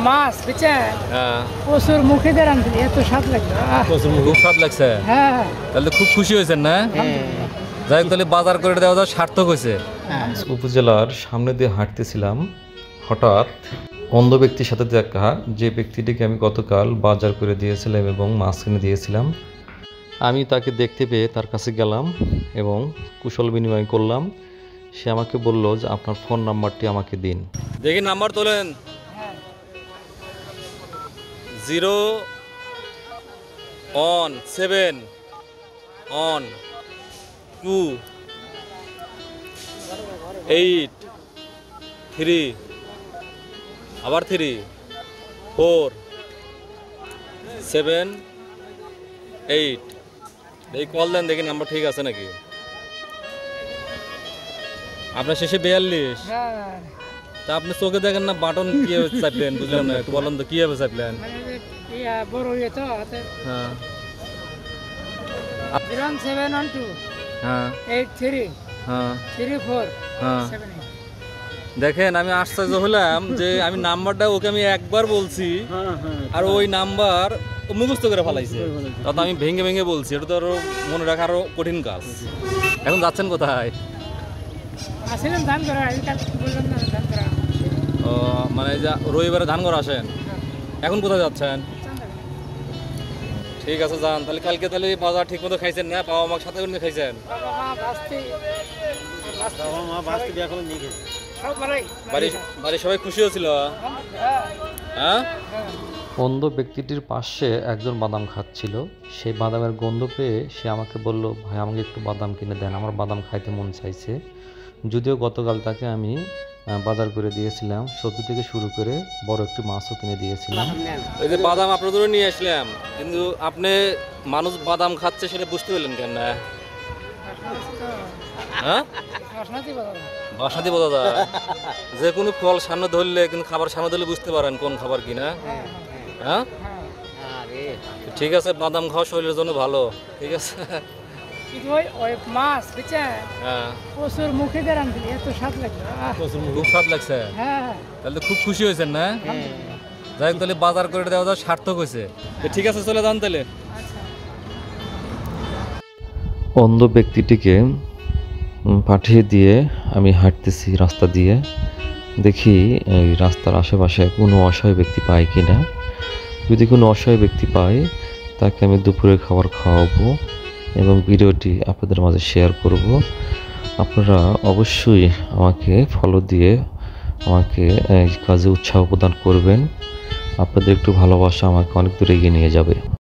মাছ বুঝছেন? হ্যাঁ, প্রচুর মুখে দিয়ে রাঁধলি, এত স্বাদ লাগলো। প্রচুর খুব স্বাদ লাগছে। হ্যাঁ তাহলে খুব খুশি হয়েছেন না? যাই হোক, তাহলে বাজার করে দেওয়া সার্থক হয়েছে। উপজেলার সামনে দিয়ে হাঁটতেছিলাম, হঠাৎ অন্ধ ব্যক্তির সাথে দেখা, যে ব্যক্তিটিকে আমি গতকাল বাজার করে দিয়েছিলাম এবং মাছ কিনে দিয়েছিলাম। আমি তাকে দেখতে পেয়ে তার কাছে গেলাম এবং কুশল বিনিময় করলাম। সে আমাকে বলল যে আপনার ফোন নাম্বারটি আমাকে দিন। দেখি নাম্বার তোলেন। 0171283 আবার 3478 দেখি কল দেন, দেখি নাম্বার ঠিক আছে নাকি। আপনার শেষে 42। তা আপনি চোখে দেখেন না, বাটন কিভাবে চাপলেন বুঝলেন না, একটু বলেন তো কিভাবে চাপলেন। বড় ইয়ে তো হ্যাঁ 01712 হ্যাঁ 83 হ্যাঁ 34 হ্যাঁ 78। দেখেন, আমি আশ্চর্য হলাম যে আমি নাম্বারটা ওকে আমি একবার বলছি আর ওই নাম্বার মুখস্থ করে ফেলাইছে। তখন আমি ভেঙে ভেঙে বলছি, এটা তো আরো মনে রাখা আরো কঠিন কাজ। এখন যাচ্ছেন কোথায়? আসেন ধান করা, বললাম না ধান করা। ও মানে যা রবিবারে ধান করা আসেন। এখন কোথায় যাচ্ছেন? ঠিক আছে যান। তাহলে কালকে তাহলে বাজার ঠিক মতো খাইছেন না? বাবা মার সাথে করে খাইছেন? বাড়ির সবাই খুশি হয়েছিল? হ্যাঁ। অন্ধ ব্যক্তিটির পাশে একজন বাদাম খাচ্ছিল। সেই বাদামের গন্ধ পেয়ে সে আমাকে বলল, ভাই আমাকে একটু বাদাম কিনে দেন, আমার বাদাম খাইতে মন চাইছে। যদিও গতকাল তাকে আমি বাজার করে দিয়েছিলাম, সবজি থেকে শুরু করে বড় একটি মাছও কিনে দিয়েছিলাম। এই যে বাদাম আপনার জন্য নিয়ে আসলাম, কিন্তু আপনি মানুষ বাদাম খাচ্ছে সেটা বুঝতে পারলেন কেন না? হ্যাঁ, বাসনাতি বোঝা যায়। যে কোনো ফল সামনে ধরলে, কিন্তু খাবার সামনে ধরলে বুঝতে পারেন কোন খাবার কিনা। হ্যাঁ ঠিক আছে, বাদাম খাওয়া শরীরের জন্য ভালো। ঠিক আছে, মাছ বুঝছেন? হ্যাঁ প্রচুর মুখে দিয়ে রাঁধলি, এত স্বাদ লাগলো। খুব স্বাদ লাগছে। হ্যাঁ তাহলে খুব খুশি হয়েছেন না? যাই হোক, তাহলে বাজার করে দেওয়া সার্থক হয়েছে। ঠিক আছে, চলে যান তাহলে। অন্ধ ব্যক্তিটিকে পাঠিয়ে দিয়ে আমি হাঁটতেছি রাস্তা দিয়ে, দেখি এই রাস্তার আশেপাশে কোনো অসহায় ব্যক্তি পাই কিনা। যদি কোনো অসহায় ব্যক্তি পাই, তাকে আমি দুপুরের খাবার খাওয়াবো এবং ভিডিওটি আপনাদের মাঝে শেয়ার করব। আপনারা অবশ্যই আমাকে ফলো দিয়ে আমাকে এই কাজে উৎসাহ প্রদান করবেন। আপনাদের একটু ভালোবাসা আমাকে অনেক দূর এগিয়ে নিয়ে যাবে।